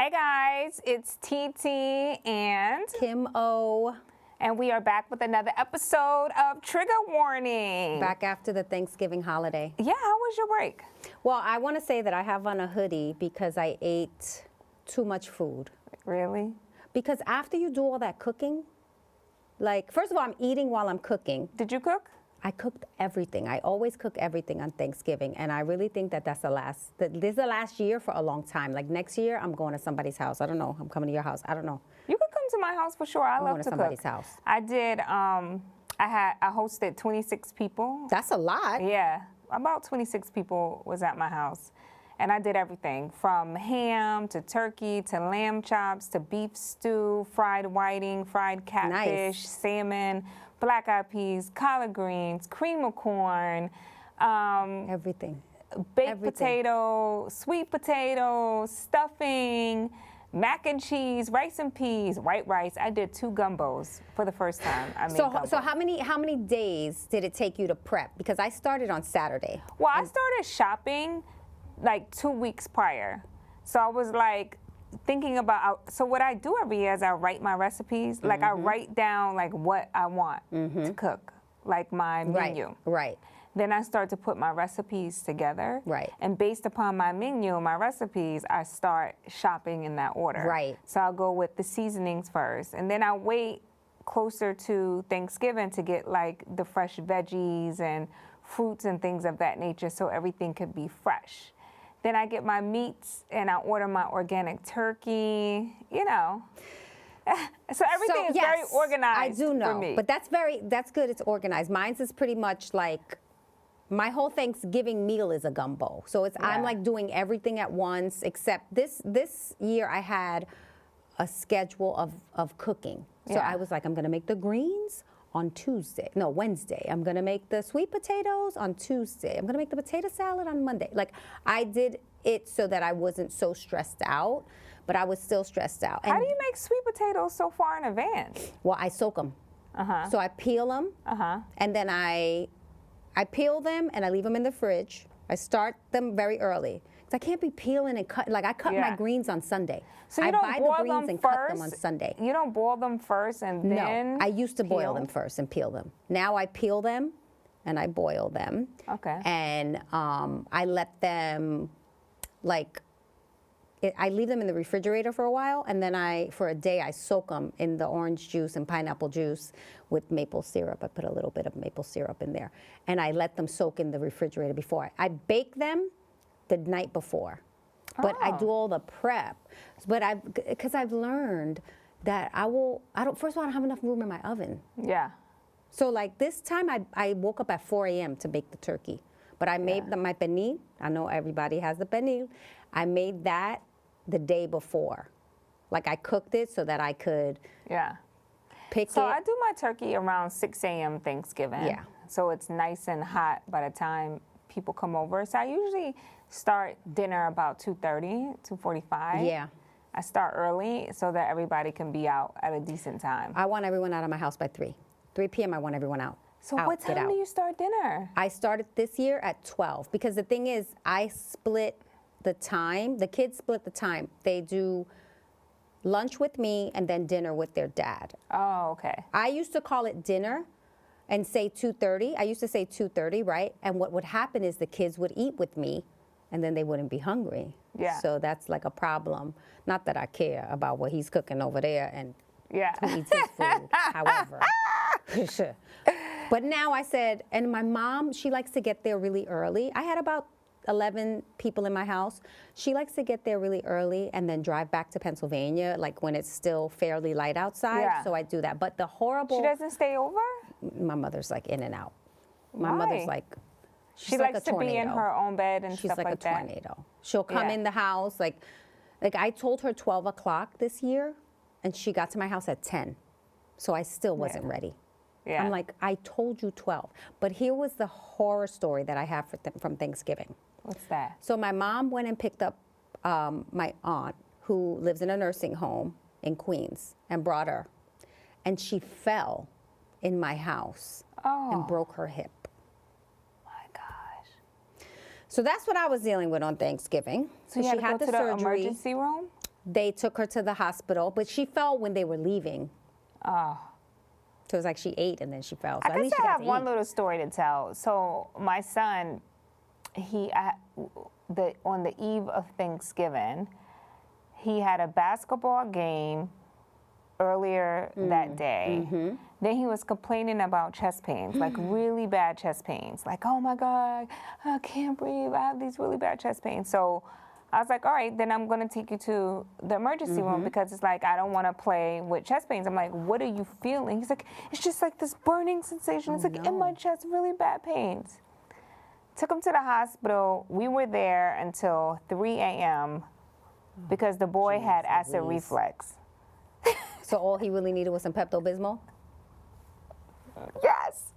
Hey guys, it's TT and Kim O. And we are back with another episode of Trigger Warning. Back after the Thanksgiving holiday. Yeah, how was your break? Well, I want to say that I have on a hoodie because I ate too much food. Really? Because after you do all that cooking, like, first of all, I'm eating while I'm cooking. Did you cook? I cooked everything. I always cook everything on Thanksgiving, and I really think that this is the last year for a long time. Like next year, I'm going to somebody's house. I don't know. I'm coming to your house. I don't know. You could come to my house for sure. I love going to to somebody's cook. house. I did. I hosted 26 people. That's a lot. Yeah, about 26 people was at my house. And I did everything from ham to turkey to lamb chops to beef stew, fried whiting, fried catfish, salmon, black-eyed peas, collard greens, cream of corn, Everything. baked potato, sweet potato, stuffing, mac and cheese, rice and peas, white rice. I did 2 gumbos for the first time. I made gumbo. So how many days did it take you to prep? Because I started on Saturday. Well, I started shopping like 2 weeks prior. So I was like thinking about, so what I do every year is I write my recipes. Like I write down like what I want to cook, like my menu. Right. Then I start to put my recipes together. Right. And based upon my menu, my recipes, I start shopping in that order. Right. So I'll go with the seasonings first. And then I wait closer to Thanksgiving to get like the fresh veggies and fruits and things of that nature so everything could be fresh. Then I get my meats and I order my organic turkey, you know. So everything is very organized. I do know, for me. but that's good. It's organized. Mine's is pretty much like my whole Thanksgiving meal is a gumbo. So I'm like doing everything at once, except this year I had a schedule of cooking. So I was like, I'm gonna make the greens on Wednesday. I'm gonna make the sweet potatoes on Tuesday. I'm gonna make the potato salad on Monday. Like I did it so that I wasn't so stressed out, but I was still stressed out. How do you make sweet potatoes so far in advance? Well, I soak them. So I peel them, and then I peel them and I leave them in the fridge. I start them very early. I can't be peeling and cutting. Like I cut my greens on Sunday. So you don't buy the greens and first? cut them on Sunday. You don't boil them first and then No, I used to boil them first and peel them. Now I peel them and I boil them. Okay. And I let them, I leave them in the refrigerator for a while, and then for a day, I soak them in the orange juice and pineapple juice with maple syrup. I put a little bit of maple syrup in there. And I let them soak in the refrigerator before. I bake them the night before. But I do all the prep. But because I've learned that first of all, I don't have enough room in my oven. Yeah. So like this time, I woke up at 4 a.m. to bake the turkey. But I made my pernil. I know everybody has the pernil. I made that the day before. Like I cooked it so that I could pick it. So I do my turkey around 6 a.m. Thanksgiving. Yeah. So it's nice and hot by the time people come over. So I usually start dinner about 2:30, 2:45. Yeah. I start early so that everybody can be out at a decent time. I want everyone out of my house by 3 p.m. I want everyone out. So what time do you start dinner? I started this year at 12 because the thing is I split the time. The kids split the time. They do lunch with me and then dinner with their dad. Oh, okay. I used to call it dinner and say 2:30. I used to say 2:30, right? And what would happen is the kids would eat with me and then they wouldn't be hungry. Yeah. So that's like a problem. Not that I care about what he's cooking over there and who eats his food, however. But now I said, and my mom, she likes to get there really early. I had about 11 people in my house. She likes to get there really early and then drive back to Pennsylvania, like when it's still fairly light outside. Yeah. So I do that. But the horrible... She doesn't stay over? My mother's like in and out. My Why? mother's like... She like likes a to be in tornado. her own bed and She's stuff like like a that. tornado. She'll come in the house, like I told her 12 o'clock this year, and she got to my house at 10. So I still wasn't ready. Yeah. I'm like, I told you 12. But here was the horror story that I have from Thanksgiving. What's that? So my mom went and picked up my aunt, who lives in a nursing home in Queens, and brought her. And she fell in my house and broke her hip. So that's what I was dealing with on Thanksgiving. So you she had to had go the to surgery. the emergency room? They took her to the hospital, but she fell when they were leaving. Oh. So it was like she ate and then she fell. So I at least guess she I got have to one eat. little story to tell. So my son, on the eve of Thanksgiving, he had a basketball game earlier that day. Then he was complaining about chest pains, like really bad chest pains. Like, oh my God, I can't breathe. I have these really bad chest pains. So I was like, all right, then I'm gonna take you to the emergency room because it's like, I don't wanna play with chest pains. I'm like, what are you feeling? He's like, it's just like this burning sensation. It's like in my chest, really bad pains. Took him to the hospital. We were there until 3 a.m. because the boy had acid reflux. So all he really needed was some Pepto-Bismol? Yes.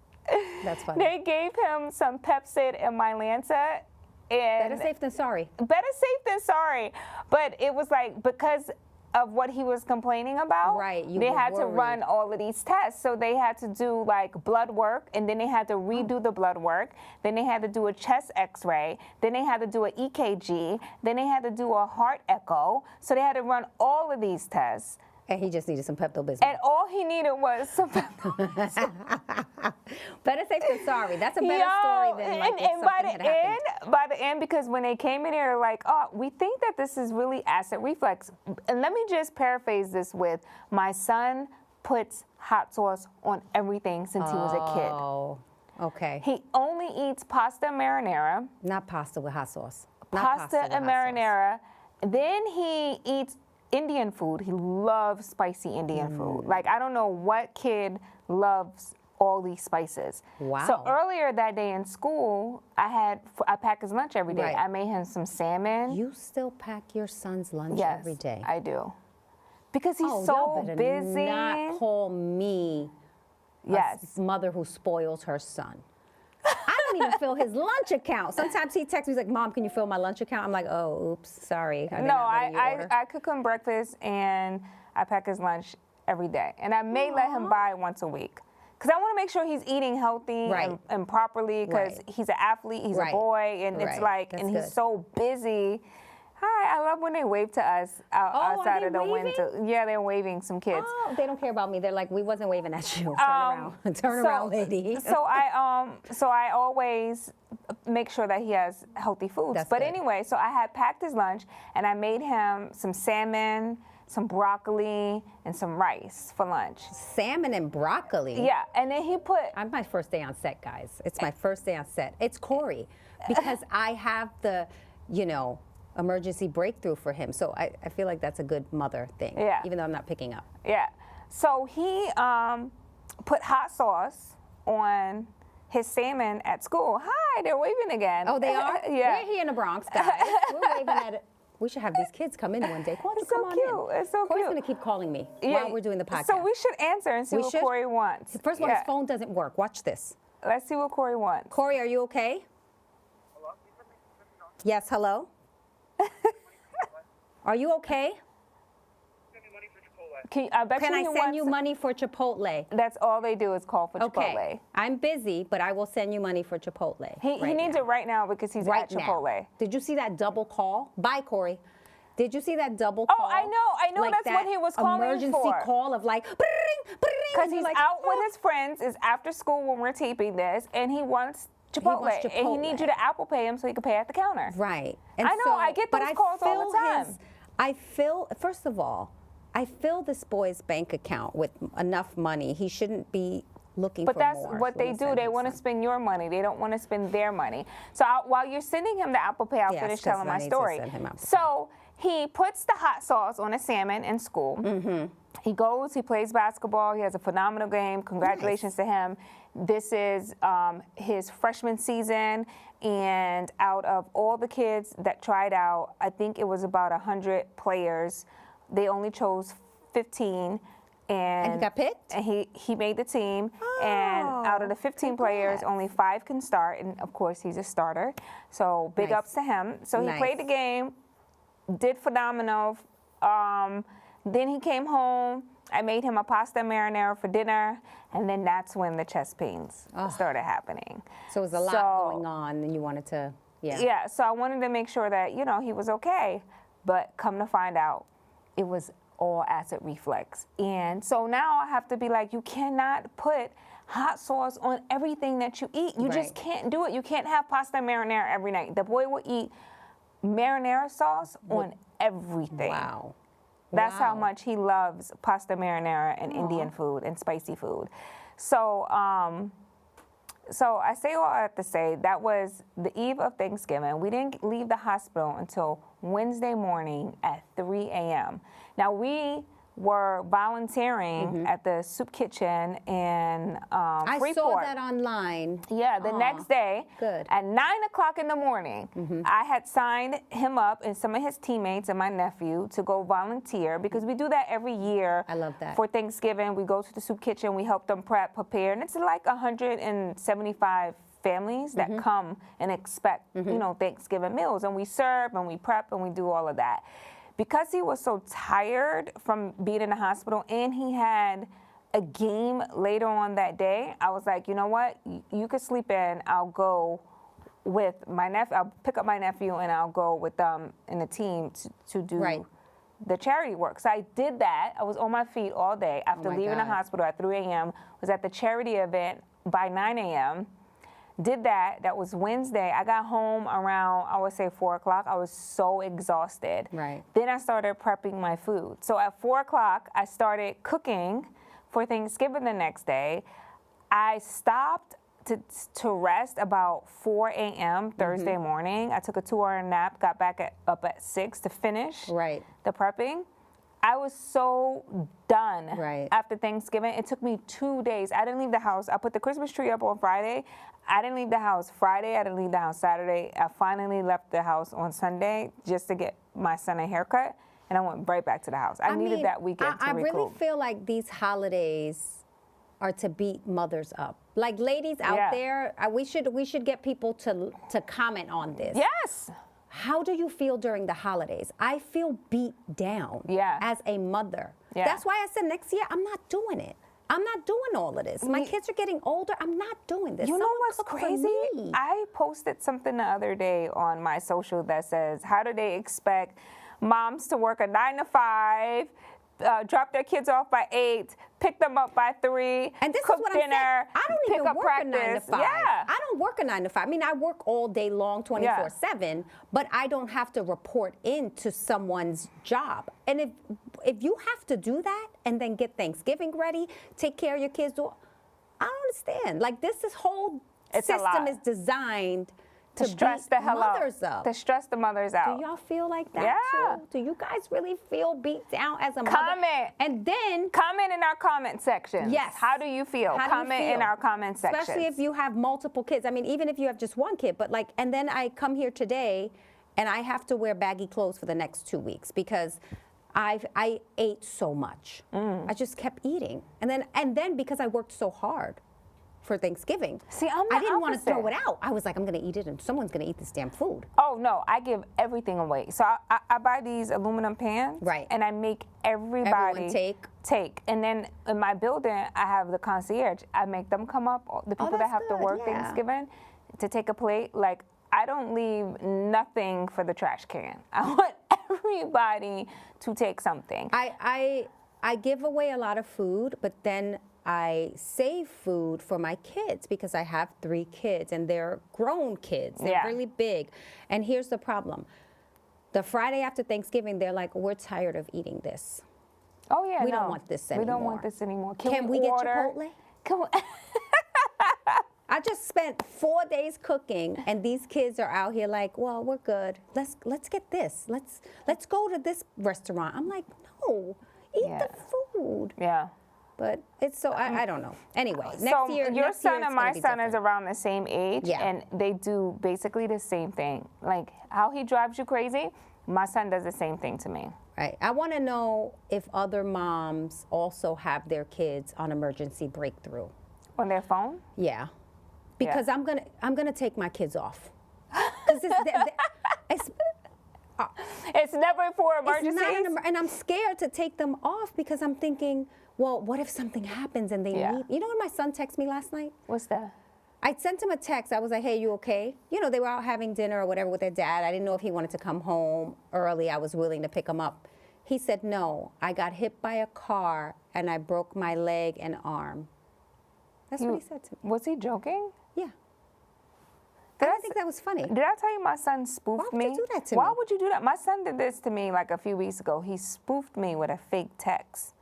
That's funny. They gave him some Pepcid and Mylanta. And Better safe than sorry. better safe than sorry. But it was like, because of what he was complaining about, Right, you they were had to worried. run all of these tests. So they had to do like blood work, and then they had to redo the blood work. Then they had to do a chest x-ray. Then they had to do an EKG. Then they had to do a heart echo. So they had to run all of these tests. And he just needed some Pepto-Bismol. And all he needed was some Better safe than sorry. That's a better story than like if and by something had happened. by the end, because when they came in here, they're like, oh, we think that this is really acid reflux. And let me just paraphrase this with, my son puts hot sauce on everything since he was a kid. Oh, okay. He only eats pasta marinara, Not pasta with hot sauce. Not pasta with and hot sauce. marinara. Then he eats Indian food. He loves spicy Indian food. Like, I don't know what kid loves all these spices. Wow. So earlier that day in school, I pack his lunch every day. Right. I made him some salmon. You still pack your son's lunch Yes, every day? I do. Because he's y'all so better busy. not call me Yes. a mother who spoils her son. I don't even fill his lunch account. Sometimes he texts me, he's like, Mom, can you fill my lunch account? I'm like, oh, oops, sorry. I did No, not let you order. I cook him breakfast and I pack his lunch every day. And I may let him buy once a week. Because I want to make sure he's eating healthy Right. and properly, because Right. he's an athlete, he's Right. a boy, and it's Right. like, That's and he's good. so busy. Hi, I love when they wave to us are outside they of the window. Yeah, they're waving some kids. Oh, they don't care about me. They're like, we wasn't waving at you. Turn around. Turn around, lady. So I always make sure that he has healthy foods. That's But good. anyway, so I had packed his lunch and I made him some salmon, some broccoli, and some rice for lunch. Salmon and broccoli. Yeah, and then he put I'm my first day on set, guys. It's my first day on set. It's Corey because I have the, emergency breakthrough for him. So I feel like that's a good mother thing. Yeah. Even though I'm not picking up. Yeah. So he put hot sauce on his salmon at school. Hi, they're waving again. Oh, they are? Yeah. We're here in the Bronx, guys. We're waving at it. We should have these kids come in one day. Why don't you It's so come on cute. in? It's so Corey's cute. going to keep calling me Yeah. while we're doing the podcast. So we should answer and see We what should? Corey wants. First of all, Yeah. his phone doesn't work. Watch this. Let's see what Corey wants. Corey, are you okay? Hello? Yes, hello? Are you okay? Send me money for Chipotle. I bet Can you I he send wants, you money for Chipotle? That's all they do is call for Okay. Chipotle. I'm busy, but I will send you money for Chipotle. He needs it right now because he's right at Chipotle. now. Did you see that double call? Bye, Corey. Did you see that double Oh, call? I know. Like That's what that he was calling emergency for. call of like, Because he's out with his friends, is after school when we're taping this, and he wants Chipotle. wants And he needs you to Apple Pay him so he can pay at the counter. Right. I know, I get but those I calls all the fill time. first of all, I fill this boy's bank account with enough money. He shouldn't be looking But for that's more. what So they we do. send They him want to some. spend your money. They don't want to spend their money. So while you're sending him the Apple Pay, I'll Yes, finish 'cause telling I my need to story. send him Apple Pay. So he puts the hot sauce on a salmon in school. Mm-hmm. He goes, he plays basketball. He has a phenomenal game. Congratulations to him. This is his freshman season. And out of all the kids that tried out, I think it was about 100 players. They only chose 15. And he got picked? And he made the team. And out of the 15 players, congrats. only 5 can start. And of course, he's a starter. So big Nice. ups to him. So he Nice. played the game, did phenomenal. Then he came home. I made him a pasta marinara for dinner. And then that's when the chest pains started happening. So it was a lot going on, and you wanted to, Yeah, so I wanted to make sure that, he was okay. But come to find out, it was all acid reflux. And so now I have to be like, you cannot put hot sauce on everything that you eat. You just can't do it. You can't have pasta marinara every night. The boy will eat marinara sauce on everything. Wow. That's how much he loves pasta marinara and Indian food and spicy food. So, so I say all I have to say, that was the eve of Thanksgiving. We didn't leave the hospital until Wednesday morning at 3 a.m. Now, we were volunteering at the soup kitchen in I Freeport. saw that online. Yeah, the next day Good. at 9 o'clock in the morning, I had signed him up and some of his teammates and my nephew to go volunteer because we do that every year. I love that. For Thanksgiving, we go to the soup kitchen, we help them prepare, and it's like 175 families that come and expect, you know, Thanksgiving meals, and we serve and we prep and we do all of that. Because he was so tired from being in the hospital and he had a game later on that day, I was like, you know what? You could sleep in. I'll go with my nephew. I'll pick up my nephew and I'll go with them in the team to do the charity work. So I did that. I was on my feet all day after leaving the hospital at 3 a.m. Was at the charity event by 9 a.m. Did that. That was Wednesday. I got home around, I would say 4 o'clock. I was so exhausted. Right. Then I started prepping my food. So at 4 o'clock, I started cooking for Thanksgiving the next day. I stopped to rest about 4 a.m. Thursday morning. I took a 2-hour nap, got back up at 6 to finish the prepping. I was so done after Thanksgiving. It took me 2 days. I didn't leave the house. I put the Christmas tree up on Friday. I didn't leave the house Friday. I didn't leave the house Saturday. I finally left the house on Sunday just to get my son a haircut, and I went right back to the house. I needed that weekend to recoup. I really feel like these holidays are to beat mothers up. Like ladies out there, we should get people to comment on this. Yes. How do you feel during the holidays? I feel beat down as a mother. That's why I said next year, I'm not doing it. I'm not doing all of this. My kids are getting older. I'm not doing this. You know what's crazy? I posted something the other day on my social that says, how do they expect moms to work a 9 to 5, drop their kids off by 8, pick them up by 3, and this cook is what dinner, I'm saying. I don't pick even up work practice. a 9 to 5. Yeah. I don't work a 9 to 5. I mean, I work all day long, 24/7, but I don't have to report into someone's job. And if you have to do that and then get Thanksgiving ready, take care of your kids, I don't understand. Like this whole system is designed to stress the hell mothers out. up. To stress the mothers out. Do y'all feel like that too? Do you guys really feel beat down as a mother? Comment. And then comment in our comment section. Yes. How do you feel? Comment in our comment section. Especially if you have multiple kids. I mean, even if you have just one kid, but like, and then I come here today and I have to wear baggy clothes for the next 2 weeks because I ate so much. I just kept eating. And then because I worked so hard for Thanksgiving. See, I'm the I didn't want to opposite. throw it out. I was like, I'm going to eat it and someone's going to eat this damn food. Oh, no, I give everything away. So I buy these aluminum pans. Right. And I make everybody take. And then in my building, I have the concierge. I make them come up, the people that that's have to good, work yeah. Thanksgiving, to take a plate. Like, I don't leave nothing for the trash can. I want everybody to take something. I give away a lot of food, but then I save food for my kids because I have 3 kids and they're grown kids. They're really big. And here's the problem. The Friday after Thanksgiving, they're like, we're tired of eating this. Oh, yeah, We don't want this anymore. We don't want this anymore. Can we get Chipotle? Can we? I just spent 4 days cooking, and these kids are out here like, well, we're good. Let's get this. Let's go to this restaurant. I'm like, no, eat the food. Yeah. But it's so, I don't know. Anyway, next So year, your next son year and my it's son gonna be is around the same age, and they do basically the same thing. Like how he drives you crazy, my son does the same thing to me. Right. I want to know if other moms also have their kids on emergency breakthrough. On their phone? Yeah. Because I'm gonna take my kids off. 'Cause It's never for emergencies. It's not and I'm scared to take them off because I'm thinking, well, what if something happens and they need? You know when my son texted me last night? What's that? I sent him a text. I was like, hey, you okay? You know, they were out having dinner or whatever with their dad. I didn't know if he wanted to come home early. I was willing to pick him up. He said, no, I got hit by a car and I broke my leg and arm. That's what he said to me. Was he joking? Yeah. Did I think that was funny. Did I tell you my son spoofed Why would me? you do that to Why me? would you do that? My son did this to me like a few weeks ago. He spoofed me with a fake text.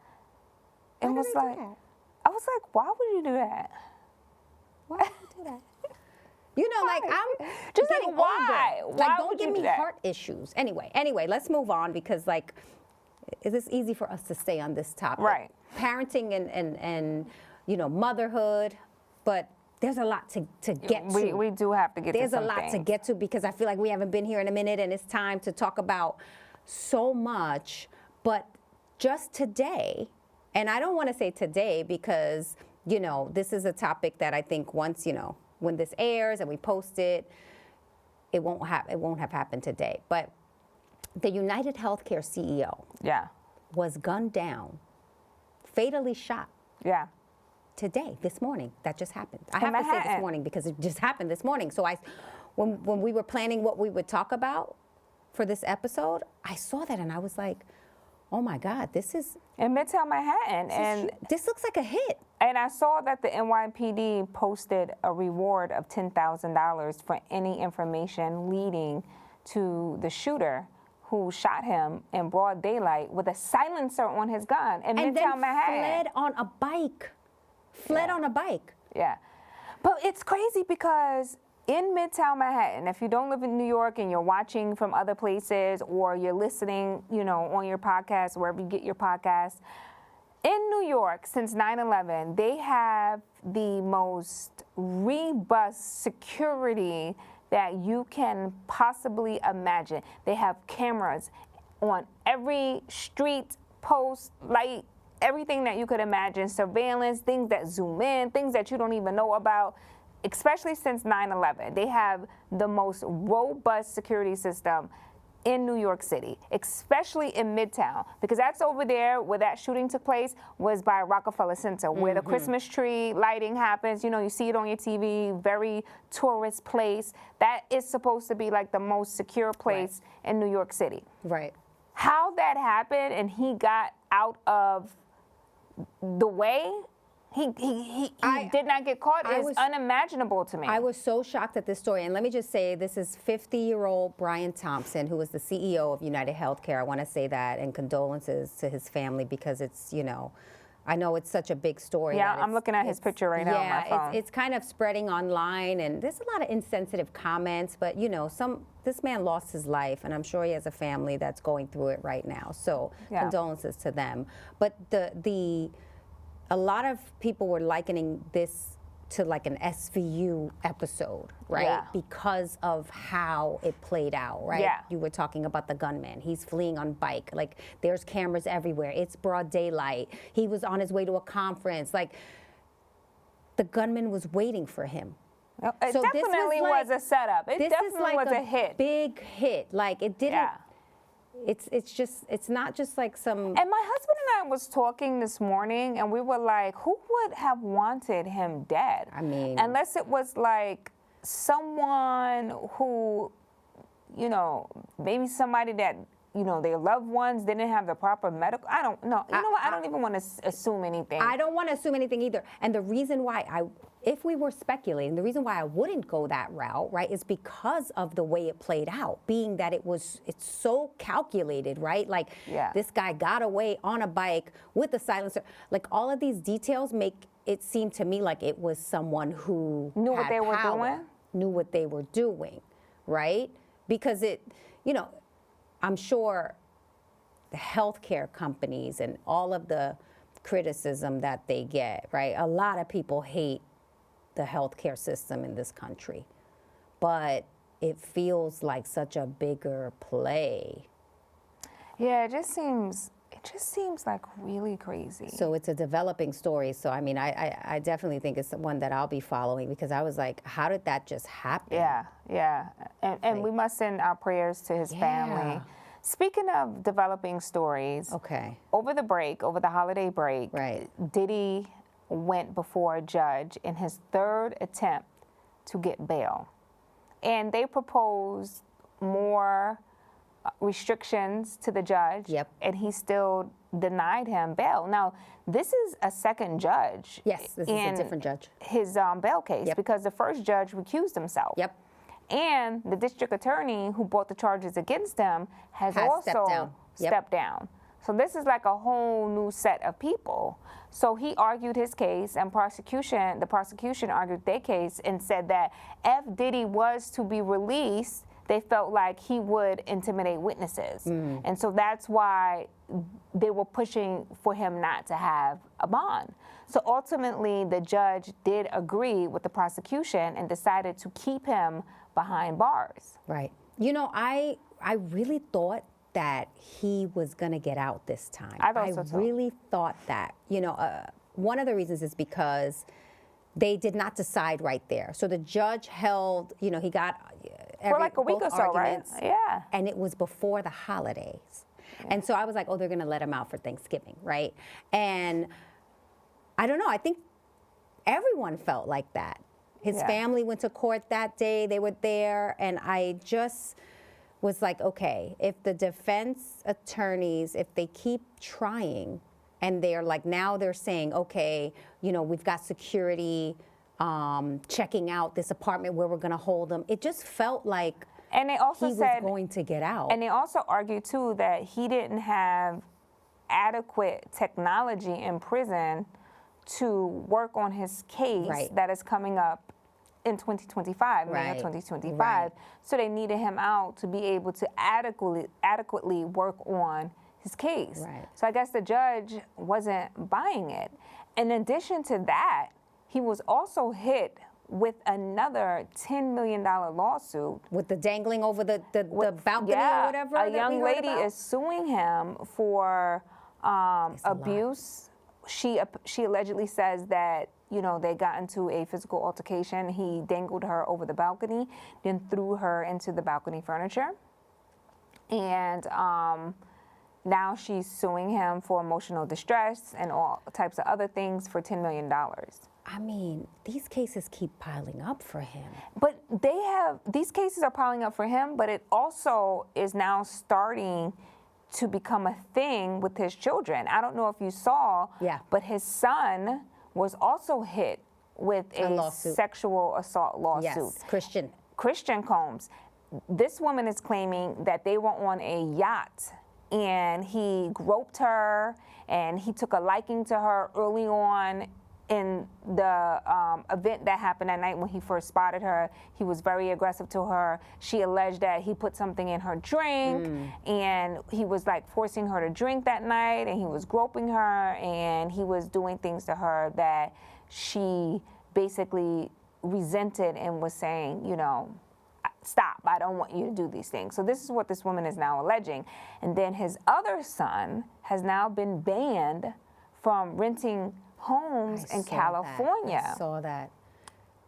And Why was did he like, do that? I was like, why would you do that? Why would you do that? You know, like I'm Just like, getting why? older. Why Like, don't would give you me do that? heart issues. Anyway, let's move on because like, it is easy for us to stay on this topic. Right. Parenting and you know, motherhood, but there's a lot to get to. We do have to get There's to a some lot things. to get to because I feel like we haven't been here in a minute and it's time to talk about so much. But just today, and I don't want to say today because, you know, this is a topic that I think once, you know, when this airs and we post it, it won't have happened today. But the United Healthcare CEO Yeah. was gunned down, fatally shot Yeah. today, this morning. That just happened. I In have to say this Manhattan. morning because it just happened this morning. So when we were planning what we would talk about for this episode, I saw that and I was like, oh my God, this In Midtown Manhattan. this looks like a hit. And I saw that the NYPD posted a reward of $10,000 for any information leading to the shooter who shot him in broad daylight with a silencer on his gun in And Midtown then Manhattan. fled on a bike. Fled Yeah. on a bike. Yeah. But it's crazy because in Midtown Manhattan, if you don't live in New York and you're watching from other places or you're listening, you know, on your podcast, wherever you get your podcasts, in New York, since 9/11, they have the most robust security that you can possibly imagine. They have cameras on every street, post, light, everything that you could imagine, surveillance, things that zoom in, things that you don't even know about, especially since 9/11. They have the most robust security system in New York City, especially in Midtown, because that's over there where that shooting took place was by Rockefeller Center, where the Christmas tree lighting happens. You know, you see it on your TV, very tourist place. That is supposed to be like the most secure place in New York City. Right. How that happened and he got out of the way, he did not get caught I is was- unimaginable to me. I was so shocked at this story. And let me just say, this is 50-year-old Brian Thompson, who was the CEO of United Healthcare. I want to say that, and condolences to his family because it's, you know, I know it's such a big story. Yeah, that I'm looking at his picture right now on my phone. It's kind of spreading online, and there's a lot of insensitive comments. But you know, this man lost his life, and I'm sure he has a family that's going through it right now. So Yeah. condolences to them. But a lot of people were likening this to like an SVU episode, right? Yeah. Because of how it played out, right? Yeah. You were talking about the gunman. He's fleeing on bike. Like, there's cameras everywhere. It's broad daylight. He was on his way to a conference. Like, the gunman was waiting for him. It So this definitely was was a setup. It This definitely is like was a hit. big hit. Like, it didn't. Yeah. It's not just like some. And my husband and I was talking this morning, and we were like, who would have wanted him dead? I mean- unless it was like someone who, you know, maybe somebody that, you know, their loved ones didn't have the proper medical. I don't know. You know what? I don't even want to assume anything. I don't want to assume anything either. And the reason why if we were speculating, the reason why I wouldn't go that route, right, is because of the way it played out, being that it's so calculated, right? Like, Yeah. this guy got away on a bike with a silencer. Like, all of these details make it seem to me like it was someone who Knew what had they were power, doing? knew what they were doing, right? Because you know, I'm sure the healthcare companies and all of the criticism that they get, right? A lot of people hate the healthcare system in this country, but it feels like such a bigger play. Yeah, it just seems like really crazy. So it's a developing story. So I mean, I definitely think it's one that I'll be following because I was like, how did that just happen? Yeah. And we must send our prayers to his family. Yeah. Speaking of developing stories, Okay. over the holiday break, Right. Diddy went before a judge in his third attempt to get bail. And they proposed more restrictions to the judge. Yep. And he still denied him bail. Now, this is a second judge. Yes, this is a different judge. His bail case, Yep. because the first judge recused himself. Yep. And the district attorney who brought the charges against him has Has stepped also down. Yep. stepped down. So this is like a whole new set of people. So he argued his case, and the prosecution argued their case and said that if Diddy was to be released, they felt like he would intimidate witnesses. And so that's why they were pushing for him not to have a bond. So ultimately, the judge did agree with the prosecution and decided to keep him behind bars. Right. You know, I really thought that he was going to get out this time. I thought so, too. Really thought that. You know, one of the reasons is because they did not decide right there. So the judge held, you know, he got For like a week both or so, right? arguments, Yeah. and it was before the holidays. And so I was like, oh, they're going to let him out for Thanksgiving, right? And I don't know, I think everyone felt like that. His Yeah. family went to court that day, they were there, and I just was like, okay, if the defense attorneys, if they keep trying, and they're like, now they're saying, okay, you know, we've got security checking out this apartment where we're going to hold him. It just felt like And they also he said, was going to get out. and they also argued too that he didn't have adequate technology in prison to work on his case Right. that is coming up in 2025, May Right. of 2025. Right. So they needed him out to be able to adequately work on his case. Right. So I guess the judge wasn't buying it. In addition to that, he was also hit with another $10 million lawsuit. With the dangling over the balcony or whatever. A that we young heard lady about? is suing him for a lot. abuse. She allegedly says that, you know, they got into a physical altercation. He dangled her over the balcony, then threw her into the balcony furniture. And now she's suing him for emotional distress and all types of other things for $10 million. I mean, these cases keep piling up for him. But these cases are piling up for him, but it also is now starting to become a thing with his children. I don't know if you saw, Yeah. but his son was also hit with a lawsuit. sexual assault lawsuit. Yes, Christian. Christian Combs. This woman is claiming that they were on a yacht and he groped her and he took a liking to her early on in the event that happened that night when he first spotted her. He was very aggressive to her. She alleged that he put something in her drink and he was like forcing her to drink that night, and he was groping her, and he was doing things to her that she basically resented and was saying, you know, stop, I don't want you to do these things. So this is what this woman is now alleging. And then his other son has now been banned from renting homes in California. I saw that.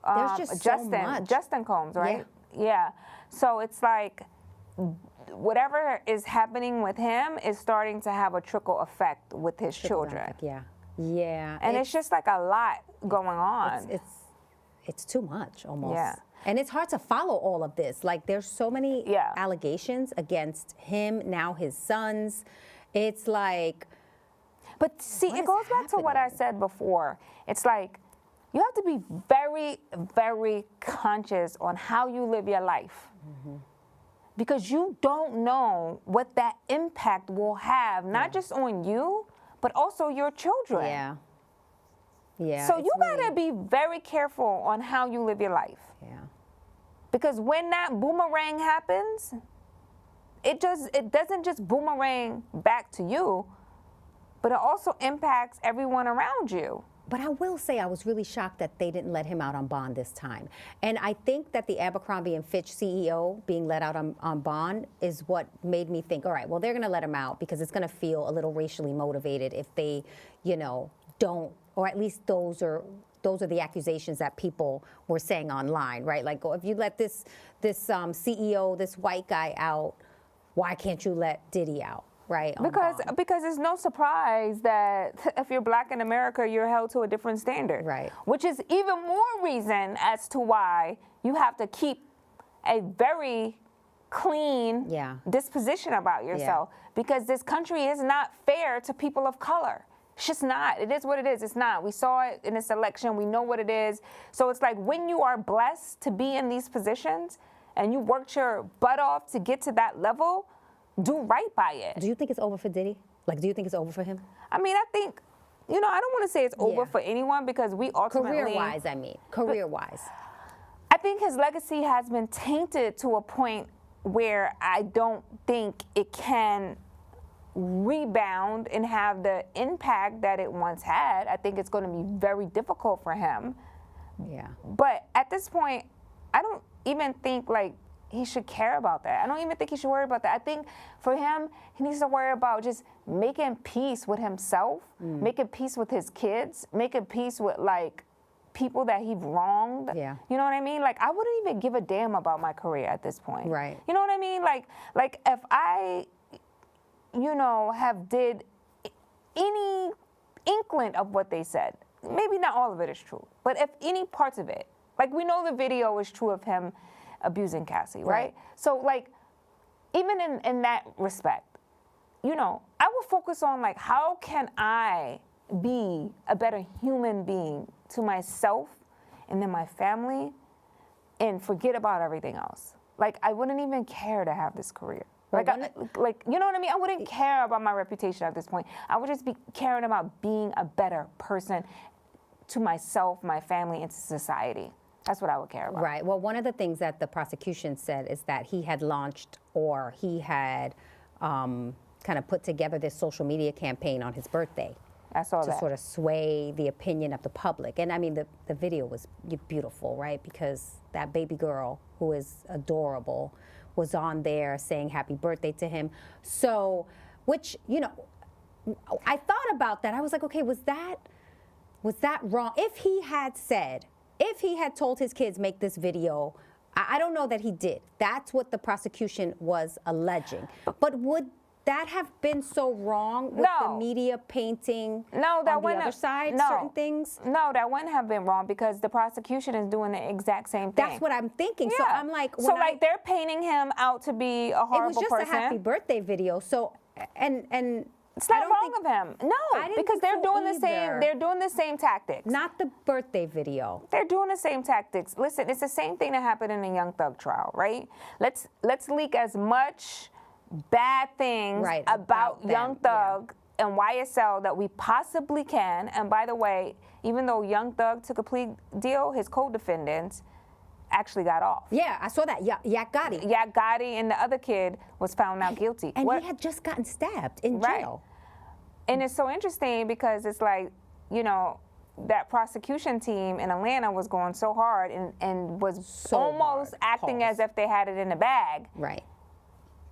There's just so much. Justin Combs, right? Yeah. So it's like whatever is happening with him is starting to have a trickle effect with his children. Yeah. Yeah. And it's just like a lot going on. It's too much almost. Yeah. And it's hard to follow all of this. Like there's so many allegations against him, now his sons. It's like, but see, what it is goes back to what I happening? said before. It's like you have to be very, very conscious on how you live your life. Because you don't know what that impact will have, not just on you, but also your children. yeah. Yeah. So it's you really- gotta be very careful on how you live your life. Yeah. Because when that boomerang happens, it doesn't just boomerang back to you, but it also impacts everyone around you. But I will say I was really shocked that they didn't let him out on bond this time. And I think that the Abercrombie & Fitch CEO being let out on bond is what made me think, all right, well, they're going to let him out because it's going to feel a little racially motivated if they, you know, don't, or at least those are the accusations that people were saying online, right? Like, if you let this CEO, this white guy out, why can't you let Diddy out? Right. Because it's no surprise that if you're black in America, you're held to a different standard. Right. Which is even more reason as to why you have to keep a very clean Yeah. disposition about yourself, because this country is not fair to people of color. It's just not. It is what it is. It's not. We saw it in this election. We know what it is. So it's like, when you are blessed to be in these positions and you worked your butt off to get to that level, do right by it. Do you think it's over for Diddy? Like, do you think it's over for him? I mean, I think, I don't want to say it's over Yeah. for anyone, because we ultimately... Career-wise, I mean. Career-wise. I think his legacy has been tainted to a point where I don't think it can rebound and have the impact that it once had. I think it's going to be very difficult for him. Yeah. But at this point, I don't even think he should care about that. I don't even think he should worry about that. I think for him, he needs to worry about just making peace with himself, making peace with his kids, making peace with people that he wronged. Yeah. You know what I mean? I wouldn't even give a damn about my career at this point. Right. You know what I mean? Like if I, have did any inkling of what they said, maybe not all of it is true, but if any parts of it, we know the video is true of him abusing Cassie, right? So even in that respect, I will focus on how can I be a better human being to myself and then my family, and forget about everything else. I wouldn't even care to have this career. You know what I mean? I wouldn't care about my reputation at this point. I would just be caring about being a better person to myself, my family, and to society. That's what I would care about. Right. Well, one of the things that the prosecution said is that he had launched, or he had kind of put together this social media campaign on his birthday. I saw to that. sort of sway the opinion of the public. And I mean, the video was beautiful, right? Because that baby girl, who is adorable, was on there saying happy birthday to him. So, which, I thought about that. I was like, okay, was that wrong? If he had told his kids, make this video, I don't know that he did. That's what the prosecution was alleging. But would that have been so wrong with the media painting on the other side certain things? No, that wouldn't have been wrong, because the prosecution is doing the exact same thing. That's what I'm thinking. Yeah. So I'm like, they're painting him out to be a horrible person. It was just a happy birthday video. So and it's not wrong of him. No, I didn't because think they're so doing the either. same. They're doing the same tactics. Not the birthday video. They're doing the same tactics. Listen, it's the same thing that happened in the Young Thug trial, right? Let's leak as much bad things about Young Thug and YSL that we possibly can. And by the way, even though Young Thug took a plea deal, his co-defendants actually got off. Yeah, I saw that. Yak Gotti. Yak Gotti and the other kid was found out guilty. And he had just gotten stabbed in jail. And it's so interesting, because it's that prosecution team in Atlanta was going so hard and was So almost hard. acting as if they had it in the bag. Right.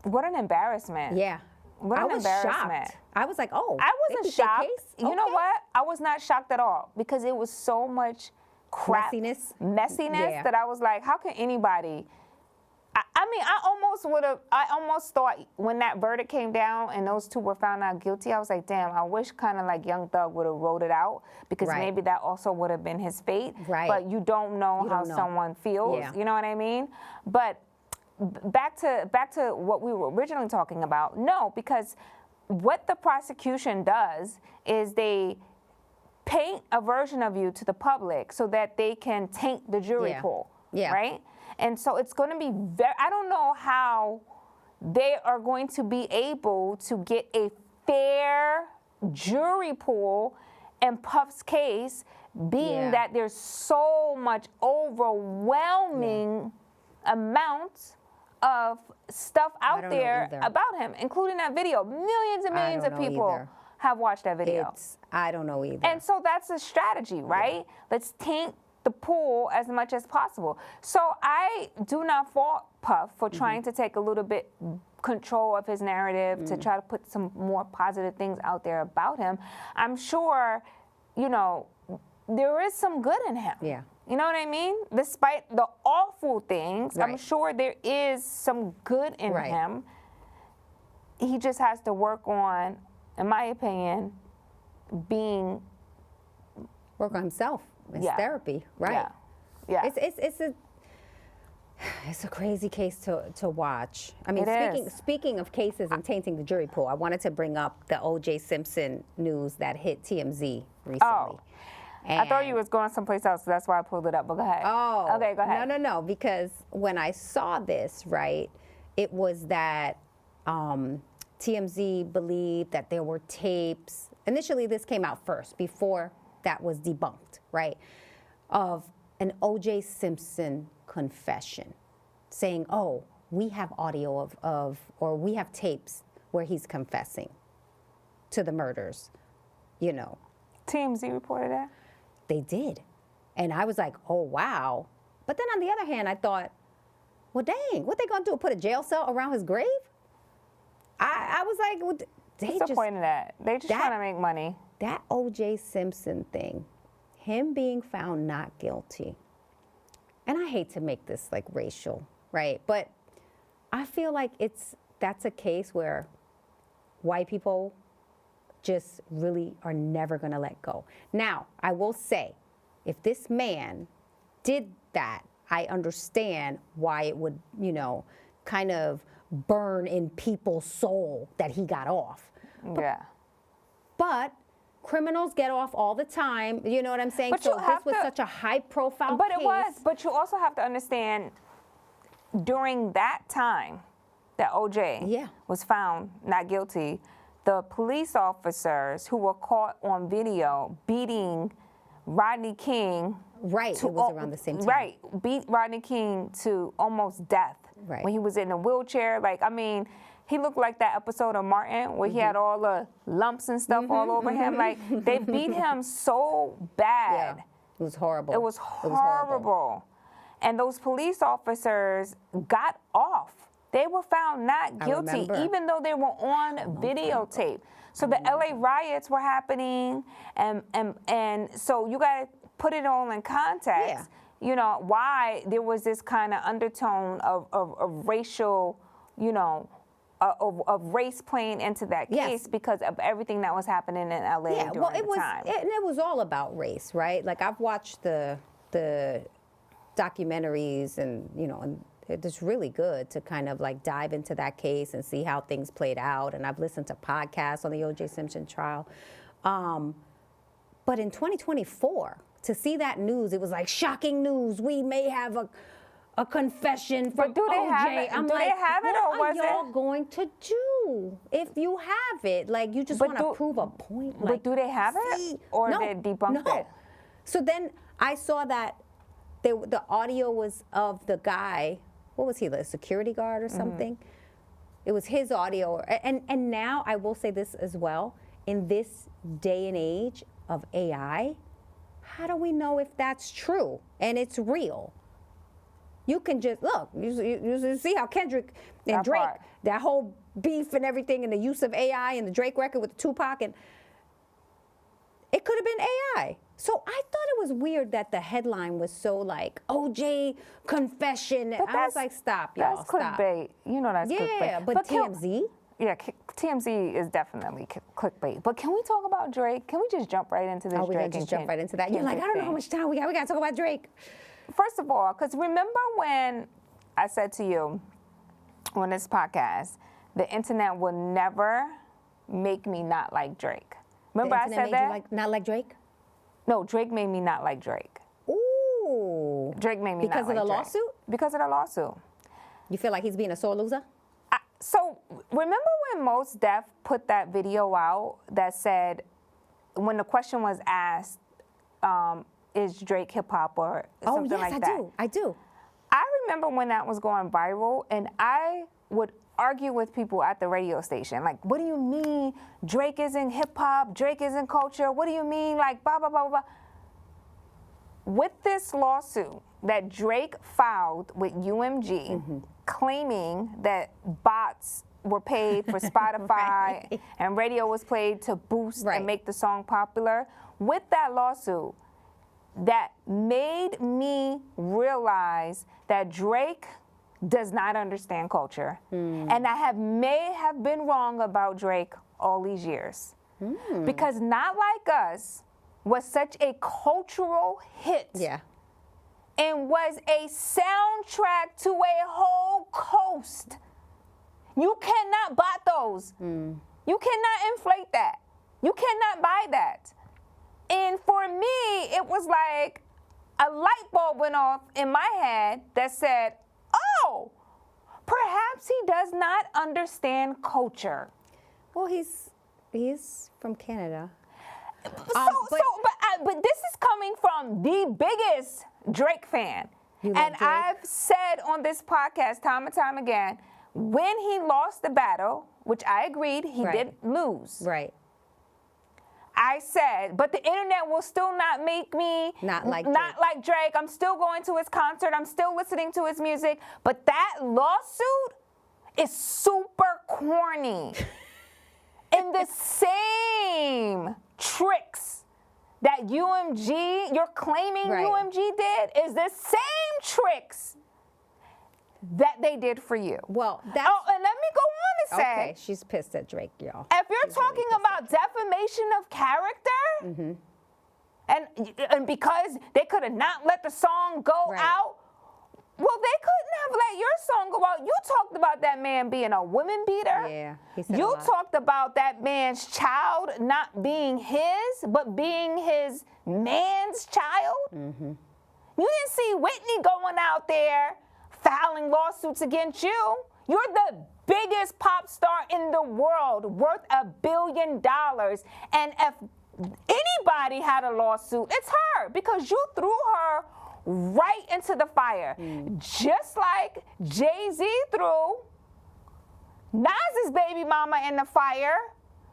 What an embarrassment. Yeah. What an I was embarrassment. shocked. I was like, oh. I they wasn't beat their shocked. case? You know Okay. what? I was not shocked at all, because it was so much crap. Messiness? Messiness that I was like, how can anybody... I almost thought when that verdict came down and those two were found out guilty, I was like, damn, I wish kind of Young Thug would have wrote it out, because maybe that also would have been his fate. Right. But you don't know how someone feels. Yeah. You know what I mean? But back to what we were originally talking about. No, because what the prosecution does is they paint a version of you to the public so that they can taint the jury pool. Yeah. Right? And so it's going to be I don't know how they are going to be able to get a fair jury pool in Puff's case, being that there's so much overwhelming amounts of stuff out there about him, including that video. Millions and millions of people have watched that video. I don't know either. And so that's a strategy, right? Let's taint the pool as much as possible. So I do not fault Puff for trying to take a little bit control of his narrative, to try to put some more positive things out there about him. I'm sure, there is some good in him. Yeah. You know what I mean? Despite the awful things, I'm sure there is some good in him. He just has to work on, in my opinion, work on himself. It's therapy, right? Yeah. It's It's a crazy case to watch. I mean, It is. speaking of cases and tainting the jury pool, I wanted to bring up the O.J. Simpson news that hit TMZ recently. Oh. I thought you was going someplace else, so that's why I pulled it up. But go ahead. Oh. Okay, go ahead. No, because when I saw this, right, it was that TMZ believed that there were tapes. Initially, this came out first before that was debunked, right, of an O.J. Simpson confession saying, oh, we have audio or we have tapes where he's confessing to the murders, you know. TMZ reported that? They did. And I was like, oh, wow. But then on the other hand, I thought, well, dang, what they gonna do, put a jail cell around his grave? I was like, well, What's the point of that? They just trying to make money. That O.J. Simpson thing, him being found not guilty, and I hate to make this like racial, right? But I feel like that's a case where white people just really are never gonna let go. Now, I will say, if this man did that, I understand why it would, you know, kind of burn in people's soul that he got off. Yeah. But criminals get off all the time. You know what I'm saying? But so you this have was to- such a high-profile But case. it was. But you also have to understand, during that time that OJ Yeah. was found not guilty, the police officers who were caught on video beating Rodney King. Right, it was around the same time. Right, beat Rodney King to almost death. Right. When he was in a wheelchair. Like, I mean, he looked like that episode of Martin where he had all the lumps and stuff all over him. Like, they beat him so bad. Yeah, it was horrible. It was horrible. And those police officers got off. They were found not guilty, remember. even though they were on videotape. So the LA riots were happening, and so you got to put it all in context. Yeah. You know, why there was this kind of undertone of racial, you know, of race playing into that case Yes. because of everything that was happening in LA Yeah, during well, it the was, time. and it was all about race, right? Like I've watched the documentaries, and you know, and it's really good to kind of like dive into that case and see how things played out. And I've listened to podcasts on the O.J. Simpson trial, but in 2024, to see that news, it was like shocking news. We may have a confession from But do they OJ. have it? I'm Do they like, have it, what or was are y'all it- going to do if you have it? Like you just But want to do- prove a point. but Like, do they have it? see? Or no, they debunked no. it? So then I saw that the audio was of the guy. What was he, the security guard or something? It was his audio. And now I will say this as well. In this day and age of AI, how do we know if that's true and it's real? You can just look. You see how Kendrick and That Drake, part. that whole beef and everything, and the use of AI and the Drake record with Tupac, and it could have been AI. So I thought it was weird that the headline was so like OJ confession. But I was like, stop, y'all, That's stop. clickbait. You know that's clickbait. Yeah, but can- TMZ. Yeah, TMZ is definitely clickbait. But can we talk about Drake? Can we just jump right into this Oh, we're Drake gonna just and jump right into that. You're like, I Kendrick don't know how thing? much time we got. We gotta talk about Drake. First of all, because remember when I said to you on this podcast, the internet will never make me not like Drake. Remember I The said internet that? made you not like Drake? No, Drake made me not like Drake. Ooh. Drake made me Because not of like the Drake. lawsuit? Because of the lawsuit. You feel like he's being a sore loser? So remember when Mos Def put that video out that said, when the question was asked, is Drake hip hop or something like that? I do. I remember when that was going viral, and I would argue with people at the radio station. Like, what do you mean Drake isn't hip hop? Drake isn't culture? What do you mean? Like, blah, blah, blah, blah. With this lawsuit that Drake filed with UMG, claiming that bots were paid for Spotify Right. and radio was paid to boost Right. and make the song popular, with that lawsuit, that made me realize that Drake does not understand culture. And I may have been wrong about Drake all these years. Because Not Like Us was such a cultural hit. Yeah. and was a soundtrack to a whole coast. You cannot buy those. You cannot inflate that. You cannot buy that. And for me, it was like a light bulb went off in my head that said, oh, perhaps he does not understand culture. Well, he's from Canada. But this is coming from the biggest Drake fan. You love And Drake? I've said on this podcast time and time again, when he lost the battle, which I agreed he Right. did lose, Right. I said, but the internet will still not make me Not like Drake. I'm still going to his concert. I'm still listening to his music. But that lawsuit is super corny. And the same tricks that UMG, you're claiming Right. UMG did, is the same tricks that they did for you. Well, that's Oh, and let me go on to say, okay. She's pissed at Drake, y'all. if you're She's really talking pissed about defamation of character, and because they could have not let the song go Right. out, well, they couldn't have let your song go out. You talked about that man being a woman beater. Yeah, he said a You lot. talked about that man's child not being his, but being his man's child. You didn't see Whitney going out there filing lawsuits against you. You're the biggest pop star in the world, worth $1 billion. And if anybody had a lawsuit, it's her, because you threw her right into the fire. Just like Jay-Z threw Nas's baby mama in the fire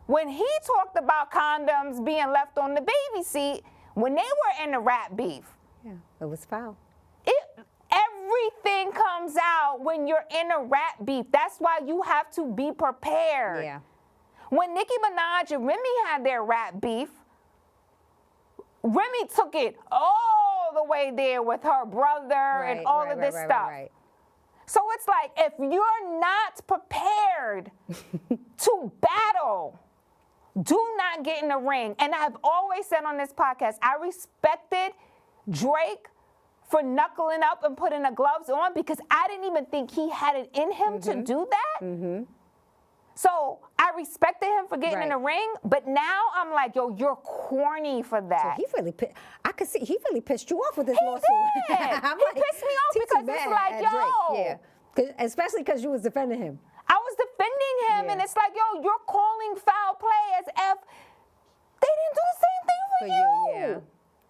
when he talked about condoms being left on the baby seat when they were in the rap beef. Yeah, it was foul. Everything comes out when you're in a rap beef. That's why you have to be prepared. Yeah. When Nicki Minaj and Remy had their rap beef, Remy took it all the way there with her brother and all of this stuff. Right. So it's like, if you're not prepared to battle, do not get in the ring. And I've always said on this podcast, I respected Drake for knuckling up and putting the gloves on, because I didn't even think he had it in him to do that. So I respected him for getting in the Right. ring, but now I'm like, yo, you're corny for that. He really, I could see he really pissed you off with this He lawsuit. did. I'm He pissed me off Titi because it's mad like, at yo. Drake, yeah. Especially because you was defending him. I was defending him, and Yeah. it's like, yo, you're calling foul play as if they didn't do the same thing for you.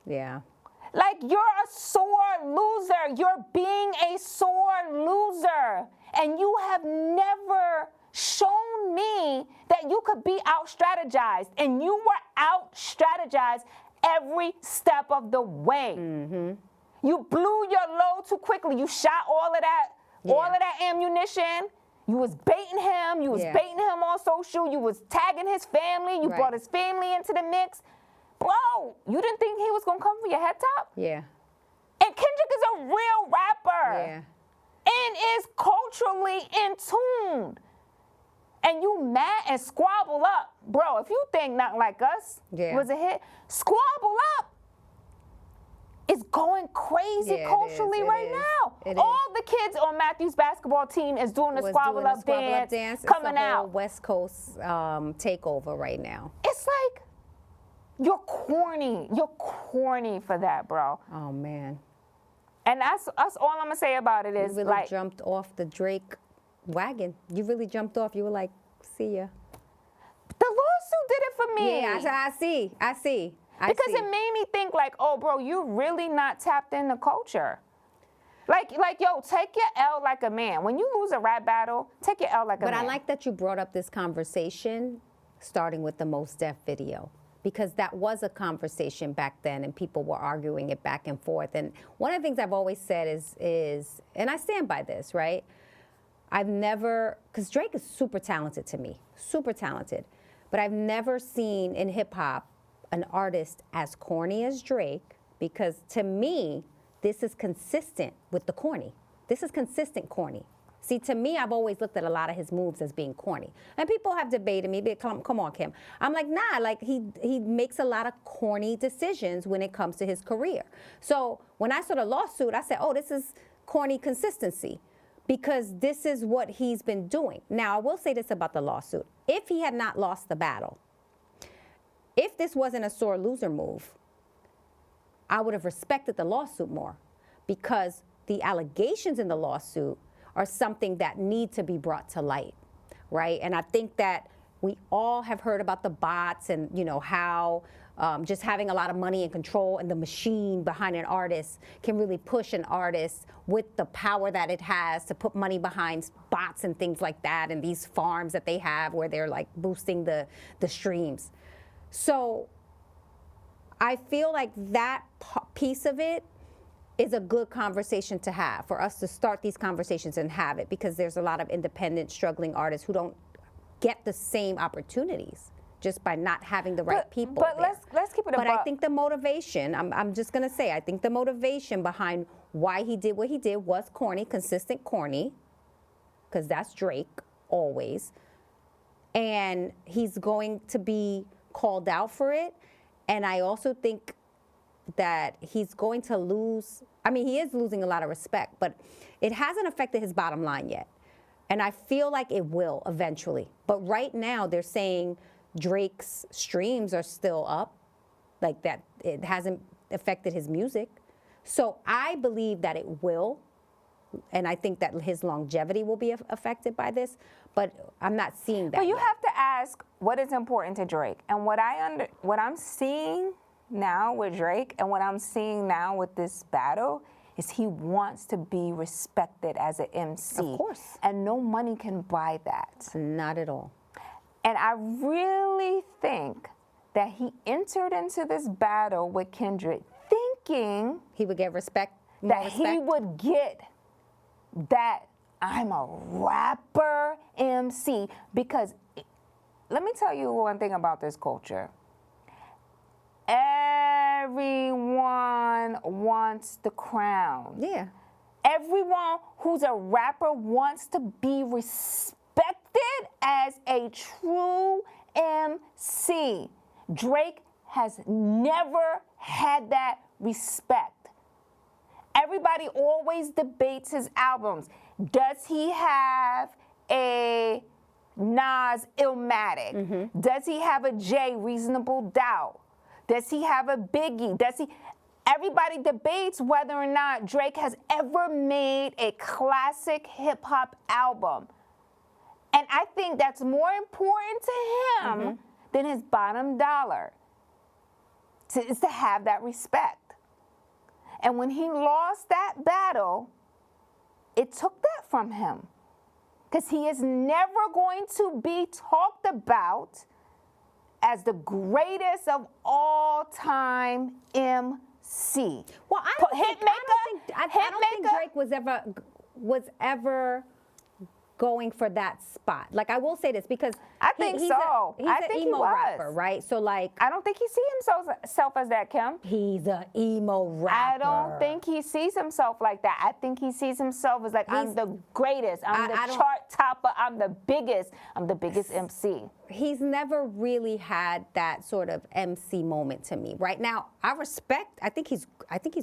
Yeah. Like, you're a sore loser. You're being a sore loser. And you have never shown me that you could be out-strategized. And you were out-strategized every step of the way. You blew your load too quickly. You shot all of that ammunition. You was baiting him. You was Yeah. baiting him on social. You was tagging his family. You Right. brought his family into the mix. Bro, you didn't think he was going to come for your head top? Yeah. And Kendrick is a real rapper. Yeah. And is culturally in tune. And you mad and Squabble Up. Bro, if you think Not Like Us Yeah. was a hit, Squabble Up is going crazy Yeah, it culturally is, it right is. now. It All the kids on Matthew's basketball team is doing the Was Squabble doing the Up Squabble Up dance, It's coming a whole out. West Coast takeover right now. It's like, you're corny. You're corny for that, bro. Oh man. And that's all I'm gonna say about it You is really like, jumped off the Drake wagon. You really jumped off. You were like, see ya. the lawsuit did it for me. Yeah, I see. Because it made me think like, oh, bro, you're really not tapped into culture. Like, yo, take your L like a man. When you lose a rap battle, take your L like a man. But I like that you brought up this conversation, starting with the Mos Def video, because that was a conversation back then, and people were arguing it back and forth. And one of the things I've always said is, and I stand by this, right? I've never, because Drake is super talented to me, super talented, but I've never seen in hip hop an artist as corny as Drake, because to me, this is consistent with the corny. This is consistent corny. See, to me, I've always looked at a lot of his moves as being corny. And people have debated me, but come on, Kim. I'm like, nah, like he makes a lot of corny decisions when it comes to his career. So when I saw the lawsuit, I said, oh, this is corny consistency because this is what he's been doing. Now, I will say this about the lawsuit. If he had not lost the battle, if this wasn't a sore loser move, I would have respected the lawsuit more because the allegations in the lawsuit are something that need to be brought to light, right? And I think that we all have heard about the bots and, you know, how just having a lot of money and control and the machine behind an artist can really push an artist with the power that it has to put money behind bots and things like that and these farms that they have where they're like boosting the streams. So I feel like that piece of it is a good conversation to have for us to start these conversations and have it because there's a lot of independent struggling artists who don't get the same opportunities just by not having the right people. But there. let's keep it. But I think the motivation, I'm just gonna say, I think the motivation behind why he did what he did was corny, consistent corny, because that's Drake always, and he's going to be called out for it. And I also think that he's going to lose, I mean, he is losing a lot of respect, but it hasn't affected his bottom line yet. And I feel like it will eventually. But right now, they're saying Drake's streams are still up, like that it hasn't affected his music. So I believe that it will, and I think that his longevity will be affected by this, but I'm not seeing that But you yet. have to ask what is important to Drake. And what I'm seeing now with Drake and what I'm seeing now with this battle is he wants to be respected as an MC. Of course. And no money can buy that. Not at all. And I really think that he entered into this battle with Kendrick thinking He would get respect, more that respect. he would get that I'm a rapper MC. Because let me tell you one thing about this culture. Everyone wants the crown. Yeah. Everyone who's a rapper wants to be respected as a true MC. Drake has never had that respect. Everybody always debates his albums. Does he have a Nas Illmatic? Mm-hmm. Does he have a J Reasonable Doubt? Does he have a Biggie? Everybody debates whether or not Drake has ever made a classic hip hop album. And I think that's more important to him than his bottom dollar, is to have that respect. And when he lost that battle, it took that from him. Because he is never going to be talked about as the greatest of all time MC. Well, I don't think Drake was ever going for that spot. Like, I will say this because I think so. He's I an think he emo was. rapper, right? So like, I don't think he sees himself as that, Kim. he's an emo rapper. I don't think he sees himself like that. I think he sees himself as like, I'm the greatest. I'm the chart topper. I'm the biggest MC. He's never really had that sort of MC moment to me. Right now, I think he's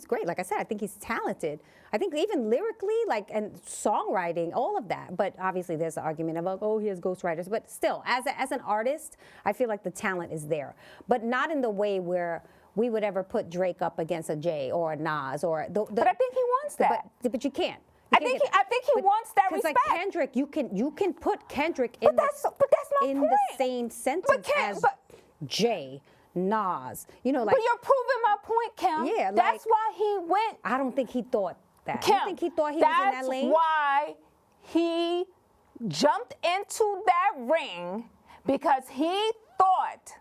great. Like I said, I think he's talented. I think even lyrically, like, and songwriting, all of that. But obviously there's an argument about, oh, he has ghostwriters. But still, as an artist, I feel like the talent is there. But not in the way where we would ever put Drake up against a Jay or a Nas or the But I think he wants that. But you can't. I think he wants that respect. Because like Kendrick, you can put Kendrick But in that's my in point. the same sentence as but Jay, Nas. You know, like, but you're proving my point, Kim. Yeah, that's like, why he went. I don't think he thought that. Kim, You think he thought he was in that lane? That's why he jumped into that ring, because he thought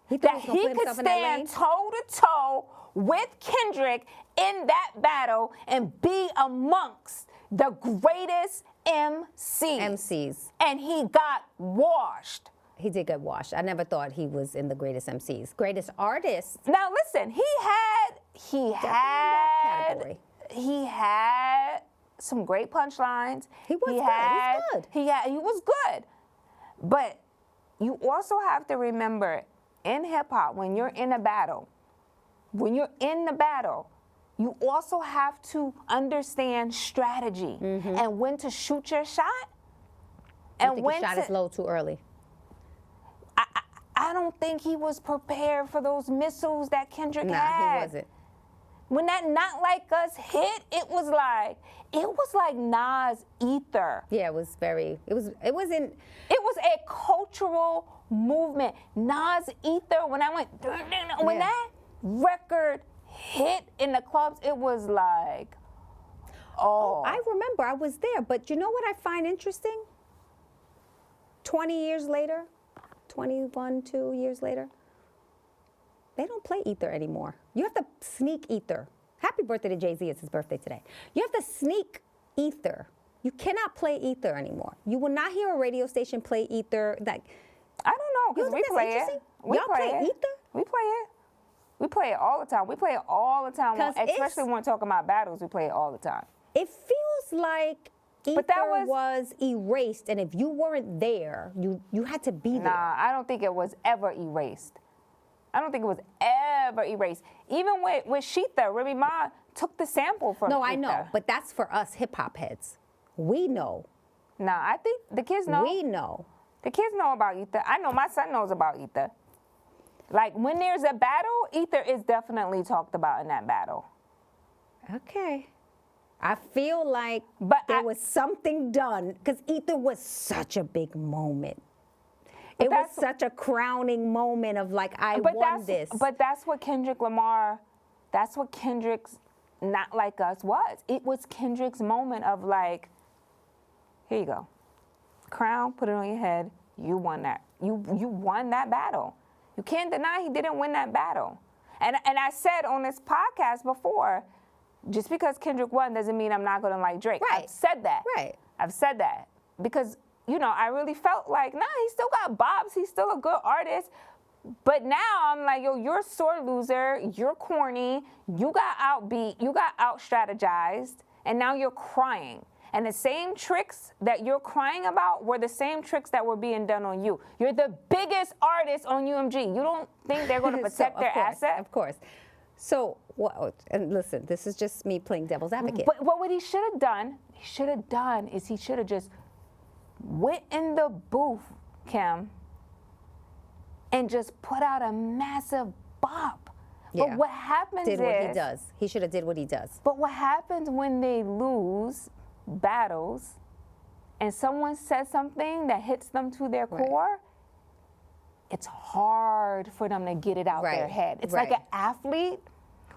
that was gonna he put could himself in that lane? stand toe to toe with Kendrick in that battle and be amongst the greatest MCs. And he got washed. He did get washed. I never thought he was in the greatest MCs. Greatest artists. Now listen, he had that category. some great punchlines. He was good. He's good. He was good. But you also have to remember, in hip hop, when you're in a battle, you also have to understand strategy and when to shoot your shot. I think his shot is low too early. I don't think he was prepared for those missiles that Kendrick had. Nah, he wasn't. When that Not Like Us hit, it was like Nas Ether. Yeah, it was a cultural movement. Nas Ether, when that record hit in the clubs, it was like, oh. I remember I was there, but you know what I find interesting? 20 years later, 21, 2 years later, they don't play Ether anymore. You have to sneak Ether. Happy birthday to Jay-Z, it's his birthday today. You have to sneak Ether. You cannot play Ether anymore. You will not hear a radio station play Ether. I don't know, because we play it. Y'all play Ether? We play it. We play it all the time. We play it all the time, especially when we're talking about battles. We play it all the time. It feels like Ether was erased, and if you weren't there, you had to be there. Nah, I don't think it was ever erased. Even with Sheetha, Remy Ma took the sample from No, Ether. I know, but that's for us hip-hop heads. We know. Nah, I think the kids know. We know. The kids know about Ether. I know my son knows about Ether. Like, when there's a battle, Ether is definitely talked about in that battle. Okay. I feel like there was something done, because Ether was such a big moment. It was such a crowning moment of like, I won this. But that's what Kendrick Lamar, that's what Kendrick's Not Like Us was. It was Kendrick's moment of like, here you go. Crown, put it on your head. You won that. You won that battle. You can't deny he didn't win that battle. And I said on this podcast before, just because Kendrick won doesn't mean I'm not going to like Drake. Right. I've said that. Right. I've said that. Because, I really felt like, nah, he still got bobs. He's still a good artist. But now I'm like, yo, you're a sore loser. You're corny. You got outbeat. You got out-strategized. And now you're crying. And the same tricks that you're crying about were the same tricks that were being done on you. You're the biggest artist on UMG. You don't think they're going to protect their asset? Of course. So, and listen, this is just me playing devil's advocate. But what he should have done is he should have just went in the booth, Kim, and just put out a massive bop. Yeah. But what happens did what he does. He should have did what he does. But what happens when they lose battles and someone says something that hits them to their core, it's hard for them to get it out their head. It's like an athlete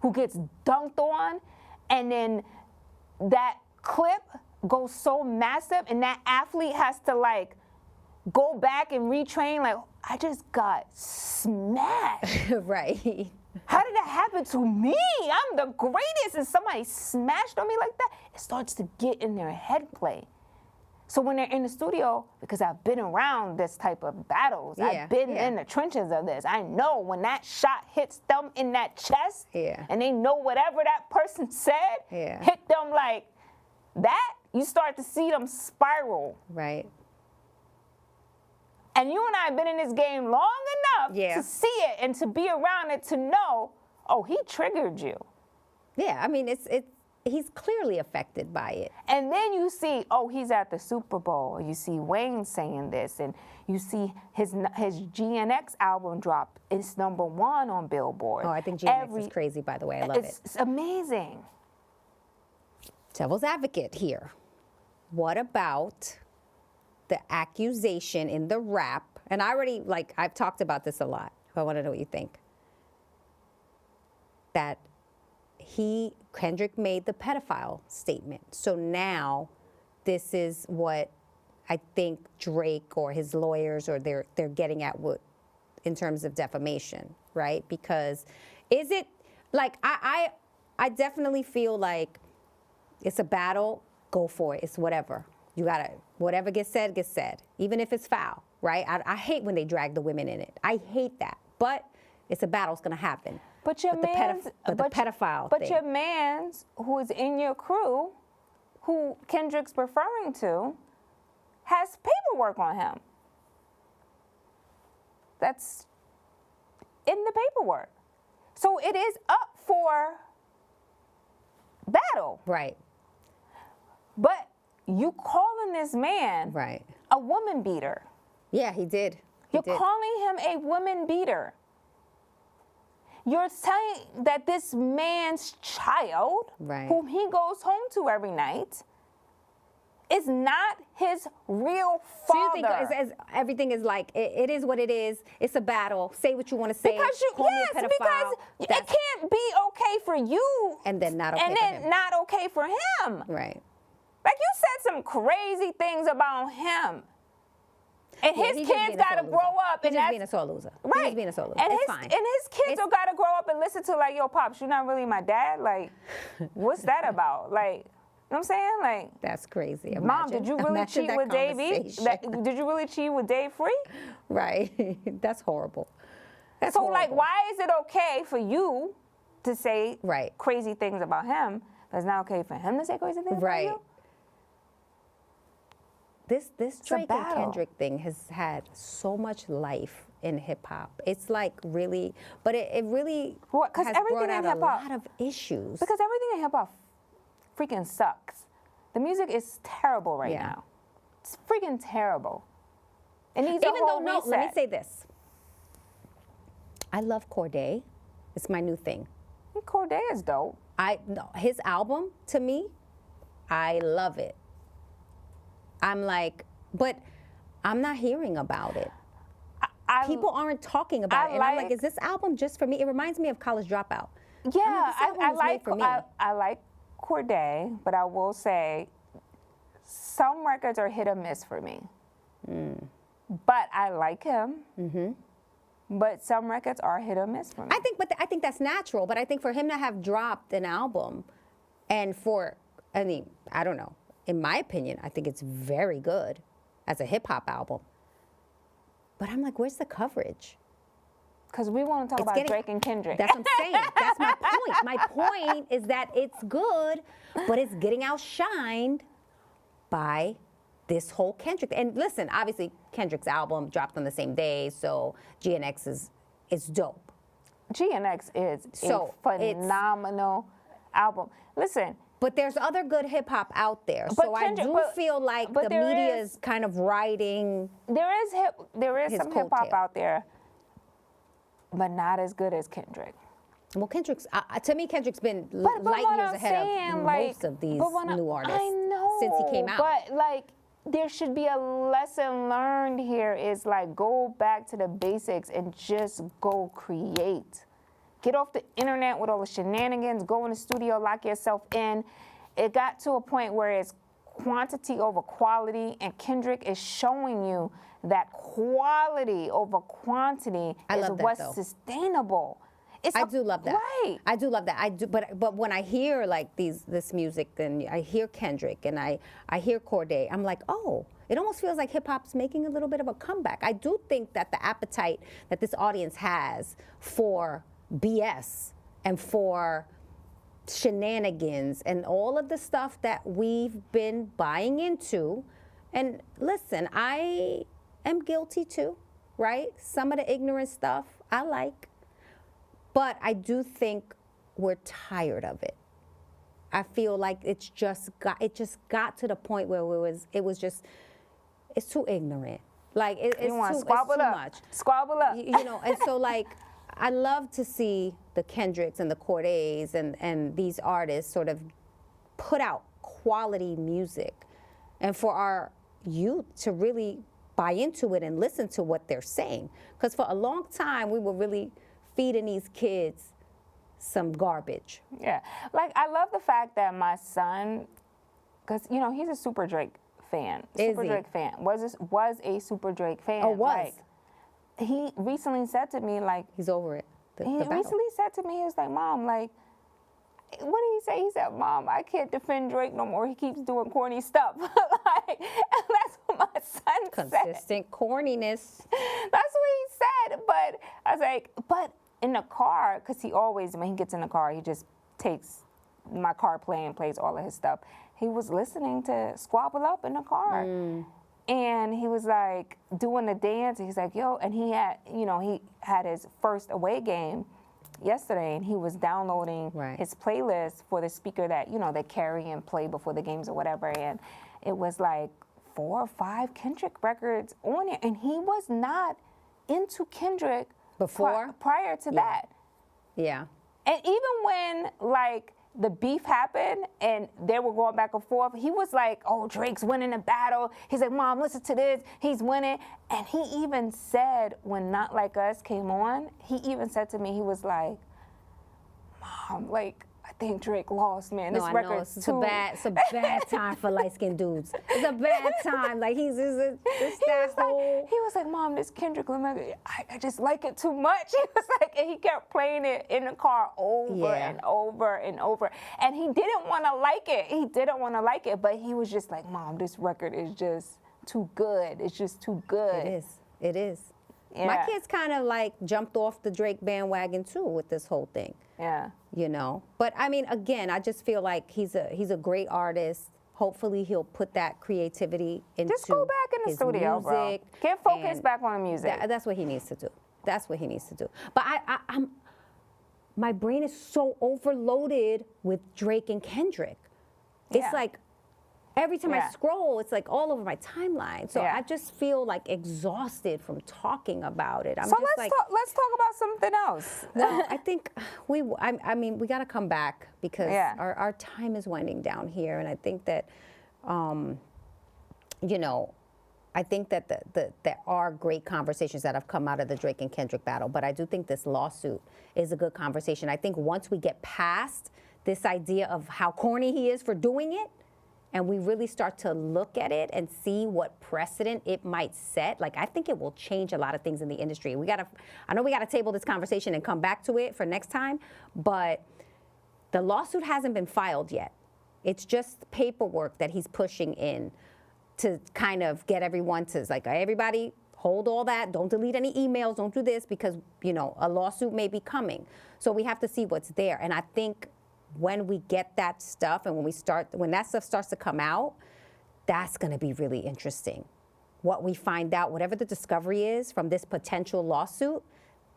who gets dunked on, and then that clip goes so massive, and that athlete has to like go back and retrain, like, I just got smashed. Right. How did that happen to me? I'm the greatest, and somebody smashed on me like that. It starts to get in their head play. So when they're in the studio, because I've been around this type of battles, I've been in the trenches of this. I know when that shot hits them in that chest, and they know whatever that person said hit them like that, you start to see them spiral. Right. And you and I have been in this game long enough to see it and to be around it to know, oh, he triggered you. Yeah, I mean, he's clearly affected by it. And then you see, oh, he's at the Super Bowl. You see Wayne saying this, and you see his GNX album drop. It's #1 on Billboard. Oh, I think GNX is crazy, by the way. I love it. It's amazing. Devil's advocate here. What about the accusation in the rap? And I've talked about this a lot. I want to know what you think. That Kendrick made the pedophile statement. So now this is what I think Drake or his lawyers or they're getting at in terms of defamation, right? Because is it like I definitely feel like it's a battle, go for it. It's whatever. You gotta, whatever gets said, even if it's foul, right? I hate when they drag the women in it. I hate that. But it's a battle, it's gonna happen. But your the pedophile But thing. your man's who is in your crew who Kendrick's referring to, has paperwork on him. That's in the paperwork. So it is up for battle. Right. But you calling this man Right. a woman beater. Yeah, he did. He You're did. calling him a woman beater. You're saying that this man's child, Right. whom he goes home to every night, is not his real So you father. think as everything is like, it is what it is. It's a battle. Say what you want to say. Because you, Call me a yes, pedophile. because it That's- can't be okay for you, And then not okay and for then him. not okay for him. Right. Like you said some crazy things about him, and Yeah, his he's just kids being a got to sore grow loser. up, He's and just that's being a sore loser. right. He's just being a sore loser. And It's his fine. and his kids It's- have got to grow up and listen to like, yo, pops, you're not really my dad. Like, what's that about? Like, you know what I'm saying? Like, That's crazy. Mom, did you really Imagine cheat that with Dave E? conversation. Did you really cheat with Dave Free? Right. That's horrible. That's So, like, horrible. why is it okay for you to say Right. crazy things about him, but it's not okay for him to say crazy things Right. about you? This a Drake and battle. Kendrick thing has had so much life in hip hop. It's like really, but it really What? 'Cause has everything brought in out a hip-hop- lot of issues. Because everything in hip hop freaking sucks. The music is terrible right Yeah. now. It's freaking terrible. It needs Even a though, whole no, reset. let me say this. I love Corday. It's my new thing. Corday is dope. No, his album, to me, I love it. I'm like, but I'm not hearing about it. People aren't talking about it. And I'm like, is this album just for me? It reminds me of College Dropout. Yeah, this album I was made like for me. I like Corday, but I will say some records are hit or miss for me. But I like him. But some records are hit or miss for me. I think that's natural. But I think for him to have dropped an album, and I don't know. In my opinion, I think it's very good as a hip hop album. But I'm like, where's the coverage? Because we want to talk about Drake and Kendrick. That's what I'm saying. That's my point. My point is that it's good, but it's getting outshined by this whole Kendrick. And listen, obviously Kendrick's album dropped on the same day, so GNX is dope. GNX is So, a it's- phenomenal album. Listen, But there's other good hip hop out there. But So Kendrick- I do but- feel like but the there media is- is kind of writing. there is His some hip hop coattail. out there, but not as good as Kendrick. Well, Kendrick's, to me, Kendrick's been But light what years I'm ahead saying, of like, most of these but what new artists I know, since he came out. But like, there should be a lesson learned here. Is like, go back to the basics and just go create. Get off the internet with all the shenanigans. Go in the studio, lock yourself in. It got to a point where it's quantity over quality, and Kendrick is showing you that quality over quantity I is love that, what's though. sustainable. I do love that. Right. I do love that. I do, but when I hear like this music, and I hear Kendrick and I hear Corday, I'm like, oh, it almost feels like hip hop's making a little bit of a comeback. I do think that the appetite that this audience has for BS and for shenanigans and all of the stuff that we've been buying into. And listen, I am guilty too, right? Some of the ignorant stuff I like. But I do think we're tired of it. I feel like it just got to the point where it's too ignorant. Like it's You want too, to squabble it's too up. much. Squabble up. You know, and so like I love to see the Kendricks and the Cordays and these artists sort of put out quality music, and for our youth to really buy into it and listen to what they're saying. Because for a long time we were really feeding these kids some garbage. Yeah, like I love the fact that my son, because you know he's a Super Drake fan. Is Super he? Drake fan was a Super Drake fan. Oh, was? Like, he recently said to me like He's over it. The he battle. recently said to me he was like, Mom, like, what did he say? He said, Mom, I can't defend Drake no more. He keeps doing corny stuff. Like, and that's what my son said. Consistent corniness. That's what he said. But I was like, but in the car, because he always, when he gets in the car, he just takes my car play and plays all of his stuff. he was listening to Squabble Up in the car. And he was like doing the dance. He's like, yo, and he had his first away game yesterday, and he was downloading his playlist for the speaker that, they carry and play before the games or whatever. And it was like 4 or 5 Kendrick records on it. And he was not into Kendrick before prior to that. Yeah. And even when like the beef happened and they were going back and forth, he was like, oh, Drake's winning the battle. He's like, Mom, listen to this. He's winning. And he even said, when Not Like Us came on, he even said to me, he was like, Mom, like, I think Drake lost, man. This record's it's a bad time for light-skinned dudes. It's a bad time. Like, he was like, Mom, this Kendrick Lamar, I just like it too much. He was like, and he kept playing it in the car over and over and over. And he didn't want to like it. He didn't want to like it, but he was just like, Mom, this record is just too good. It's just too good. It is. Yeah. My kids kind of like jumped off the Drake bandwagon too with this whole thing. Yeah. But I mean, again, I just feel like he's a great artist. Hopefully he'll put that creativity into just go back in the studio, music, bro. Get focused back on the music. That's what he needs to do. That's what he needs to do. But my brain is so overloaded with Drake and Kendrick. It's like every time I scroll, it's like all over my timeline. So I just feel like exhausted from talking about it. Let's talk about something else. Well, I think we got to come back because our time is winding down here. And I think that, I think that there are great conversations that have come out of the Drake and Kendrick battle. But I do think this lawsuit is a good conversation. I think once we get past this idea of how corny he is for doing it, and we really start to look at it and see what precedent it might set, like I think it will change a lot of things in the industry. I know we gotta table this conversation and come back to it for next time, but the lawsuit hasn't been filed yet. It's just paperwork that he's pushing in to kind of get everyone to, like, everybody hold all that, don't delete any emails, don't do this, because, a lawsuit may be coming. So we have to see what's there. And I think when we get that stuff and when that stuff starts to come out, that's going to be really interesting. What we find out, whatever the discovery is from this potential lawsuit,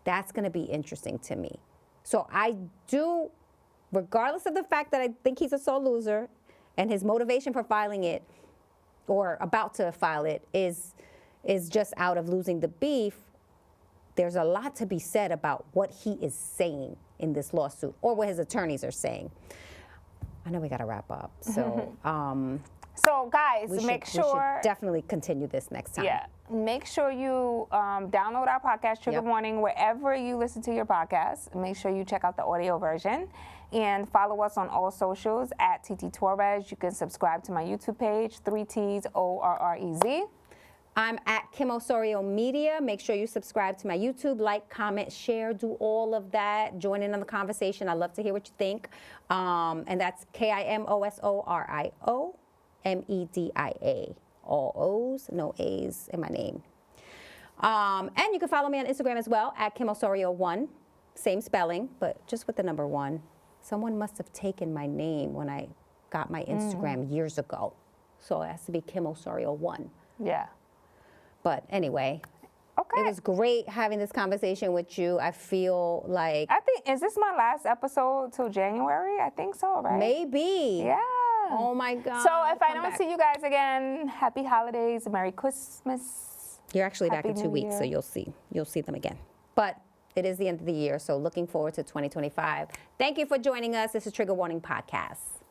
that's going to be interesting to me. So I do, regardless of the fact that I think he's a sore loser and his motivation for filing it or about to file it is just out of losing the beef, there's a lot to be said about what he is saying in this lawsuit or what his attorneys are saying. I know we got to wrap up. So, so guys, we should definitely continue this next time. Yeah. Make sure you download our podcast, Trigger Warning, wherever you listen to your podcast. Make sure you check out the audio version and follow us on all socials at TT Torrez. You can subscribe to my YouTube page, 3T's ORREZ. I'm at Kim Osorio Media. Make sure you subscribe to my YouTube, like, comment, share, do all of that. Join in on the conversation. I love to hear what you think. And that's KIMOSORIO MEDIA. All O's, no A's in my name. And you can follow me on Instagram as well, at Kim Osorio1. Same spelling, but just with the number 1. Someone must have taken my name when I got my Instagram years ago. So it has to be Kim Osorio1. Yeah. But anyway, it was great having this conversation with you. I feel like... is this my last episode till January? I think so, right? Maybe. Yeah. Oh, my God. So if I don't see you guys again, happy holidays, Merry Christmas. You're actually back in 2 weeks, so you'll see them again. But it is the end of the year, so looking forward to 2025. Thank you for joining us. This is Trigger Warning Podcast.